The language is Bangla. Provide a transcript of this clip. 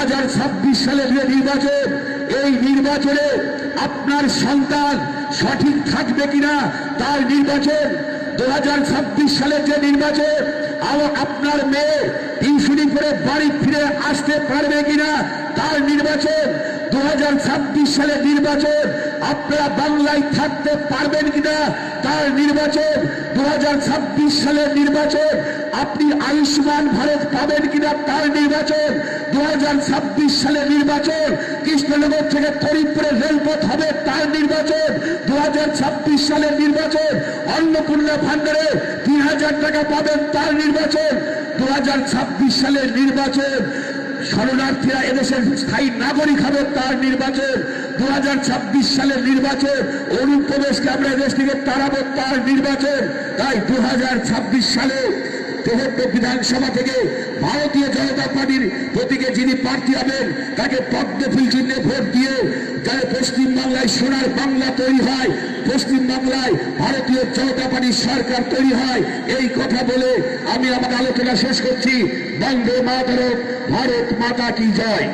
2026 সালের যে নির্বাচন, এই নির্বাচনে আপনার সন্তান সঠিক থাকবে কিনা তার নির্বাচন। 2026 সালের যে নির্বাচন, আপনার মেয়ে টিউশনি করে বাড়ি ফিরে আসতে পারবে কিনা তার নির্বাচন। 2026 সালের নির্বাচন, আপনারা বাংলায় থাকতে পারবেন কিনা তার নির্বাচন। 2026 সালের নির্বাচন, আপনি আয়ুষ্মান ভারত পাবেন কিনা তার নির্বাচন। 2026 সালের নির্বাচন, কৃষ্ণনগর থেকে ফরিদপুরে রেলপথ হবে তার নির্বাচন। 2026 সালের নির্বাচন, অন্নপূর্ণা ভান্ডারে 3000 টাকা পাবেন তার নির্বাচন। 2026 সালের নির্বাচন, শরণার্থীরা এদেশের স্থায়ী নাগরিক হবে তার নির্বাচন। 2026 সালের নির্বাচন, অনুপ্রবেশকে আমরা এদেশ থেকে তাড়াবো তার নির্বাচন। তাই 2026 সালে তেহট্ট বিধানসভা থেকে ভারতীয় জনতা পার্টির প্রতীকে যিনি প্রার্থী হবেন তাকে পদ্মফুল চিহ্নে ভোট দিয়ে যাতে পশ্চিমবাংলায় সোনার বাংলা তৈরি হয়, পশ্চিমবাংলায় ভারতীয় জনতা পার্টির সরকার তৈরি হয়, এই কথা বলে আমি আমার আলোচনা শেষ করছি। বন্দে মাতরম, ভারত মাতা কি জয়।